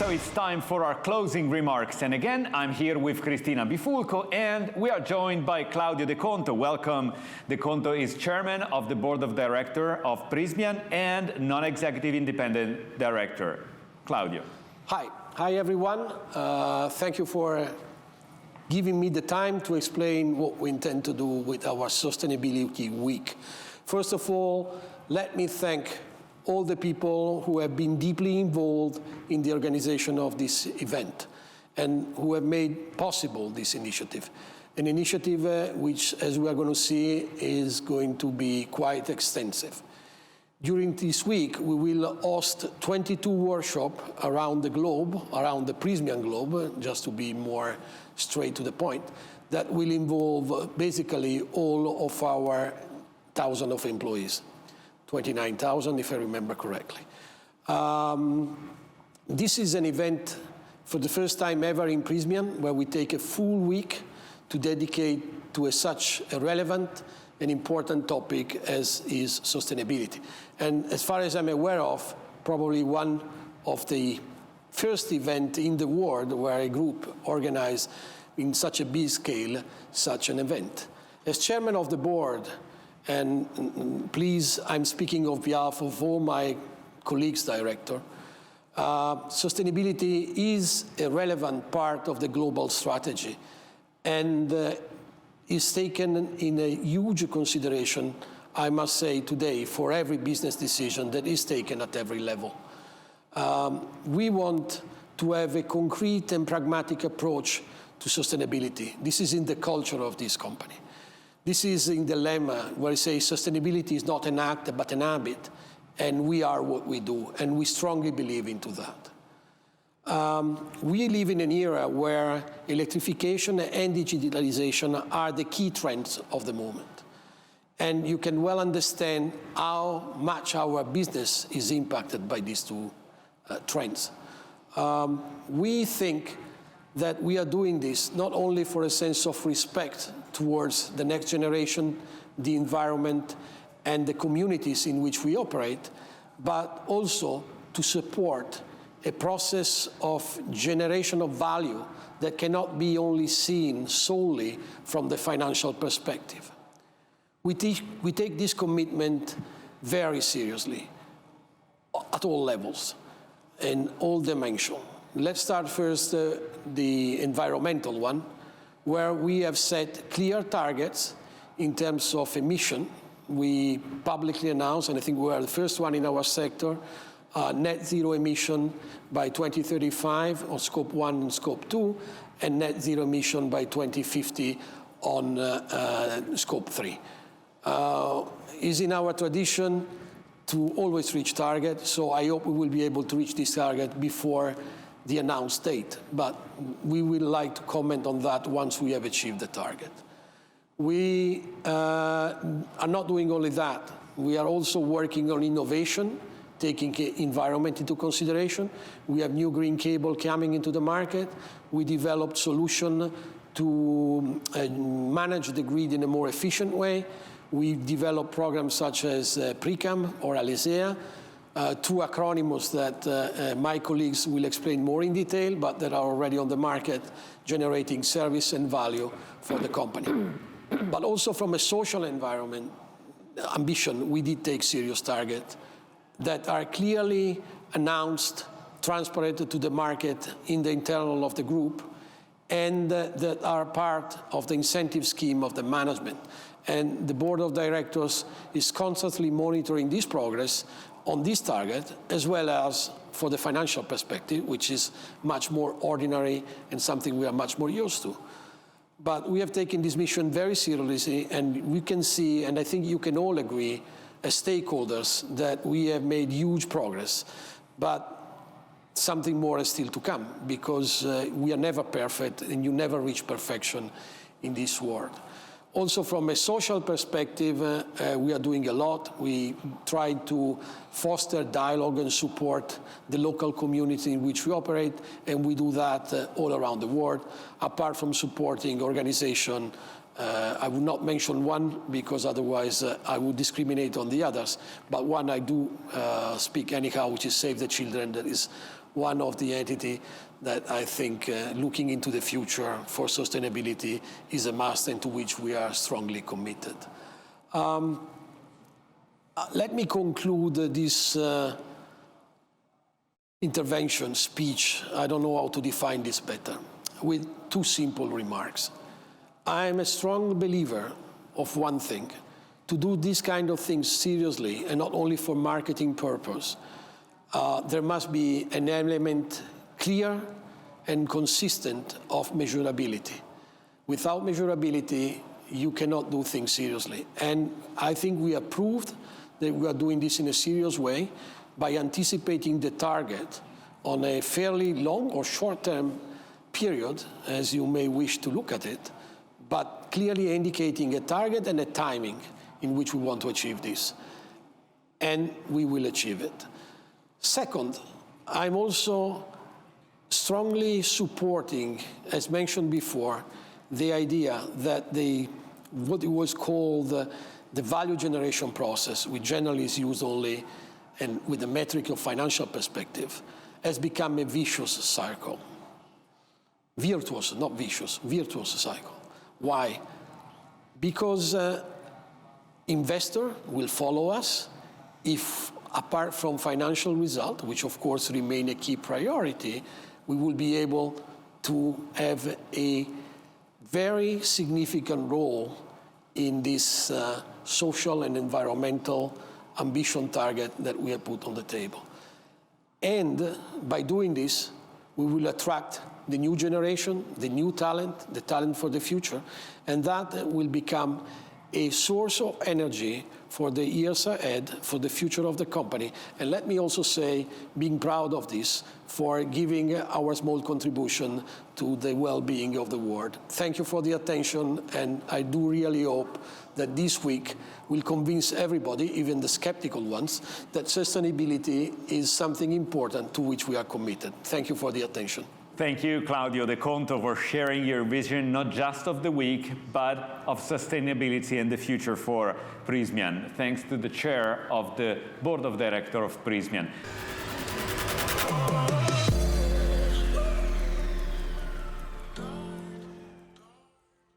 So it's time for our closing remarks. And again, I'm here with Cristina Bifulco, and we are joined by Claudio De Conto. Welcome. De Conto is chairman of the board of directors of Prysmian and non-executive independent director. Claudio. Hi. Hi, everyone. Thank you for giving me the time to explain what we intend to do with our Sustainability Week. First of all, let me thank all the people who have been deeply involved in the organization of this event and who have made possible this initiative. An initiative which, as we are going to see, is going to be quite extensive. During this week, we will host 22 workshops around the globe, around the Prysmian globe, just to be more straight to the point, that will involve basically all of our thousands of employees. 29,000, if I remember correctly. This is an event for the first time ever in Prysmian, where we take a full week to dedicate to such a relevant and important topic as is sustainability. And as far as I'm aware of, probably one of the first events in the world where a group organized in such a big scale such an event. As chairman of the board, and please, I'm speaking on behalf of all my colleagues, director. Sustainability is a relevant part of the global strategy and is taken in a huge consideration, I must say today, for every business decision that is taken at every level. We want to have a concrete and pragmatic approach to sustainability. This is in the culture of this company. This is in the lemma where it says sustainability is not an act but an habit, and we are what we do, and we strongly believe into that. We live in an era where electrification and digitalization are the key trends of the moment. And you can well understand how much our business is impacted by these two trends. We think that we are doing this not only for a sense of respect towards the next generation, the environment, and the communities in which we operate, but also to support a process of generation of value that cannot be only seen solely from the financial perspective. We take this commitment very seriously at all levels and all dimensions. Let's start first the environmental one, where we have set clear targets in terms of emission. We publicly announced, and I think we are the first one in our sector, net zero emission by 2035 on Scope 1 and Scope 2, and net zero emission by 2050 on Scope 3. Is in our tradition to always reach target, so I hope we will be able to reach this target before the announced date, but we would like to comment on that once we have achieved the target. We are not doing only that. We are also working on innovation, taking environment into consideration. We have new green cable coming into the market. We developed solutions to manage the grid in a more efficient way. We developed programs such as PRICAM or ALESEA, two acronyms that my colleagues will explain more in detail, but that are already on the market, generating service and value for the company. But also from a social environment ambition, we did take serious targets that are clearly announced, transparent to the market in the internal of the group, and that are part of the incentive scheme of the management. And the board of directors is constantly monitoring this progress on this target, as well as for the financial perspective, which is much more ordinary and something we are much more used to. But we have taken this mission very seriously, and we can see, and I think you can all agree, as stakeholders, that we have made huge progress. But something more is still to come, because we are never perfect, and you never reach perfection in this world. Also, from a social perspective, we are doing a lot. We try to foster dialogue and support the local community in which we operate, and we do that all around the world. Apart from supporting organizations, I will not mention one because otherwise I would discriminate on the others, but one I do speak anyhow, which is Save the Children. That is one of the entities that I think looking into the future for sustainability is a must and to which we are strongly committed. Let me conclude this intervention speech, I don't know how to define this better, with two simple remarks. I am a strong believer of one thing: to do this kind of things seriously and not only for marketing purpose, there must be an element clear and consistent of measurability. Without measurability, you cannot do things seriously. And I think we have proved that we are doing this in a serious way by anticipating the target on a fairly long or short-term period, as you may wish to look at it, but clearly indicating a target and a timing in which we want to achieve this. And we will achieve it. Second, I'm also strongly supporting, as mentioned before, the idea that what it was called the value generation process, which generally is used only and with a metric of financial perspective, has become a vicious cycle. Virtuous, not vicious, virtuous cycle. Why? Because investor will follow us if, apart from financial result, which of course remain a key priority, we will be able to have a very significant role in this social and environmental ambition target that we have put on the table. And by doing this, we will attract the new generation, the new talent, the talent for the future, and that will become a source of energy for the years ahead, for the future of the company. And let me also say, being proud of this, for giving our small contribution to the well-being of the world. Thank you for the attention, and I do really hope that this week will convince everybody, even the skeptical ones, that sustainability is something important to which we are committed. Thank you for the attention. Thank you, Claudio De Conto, for sharing your vision, not just of the week, but of sustainability and the future for Prysmian. Thanks to the chair of the board of directors of Prysmian.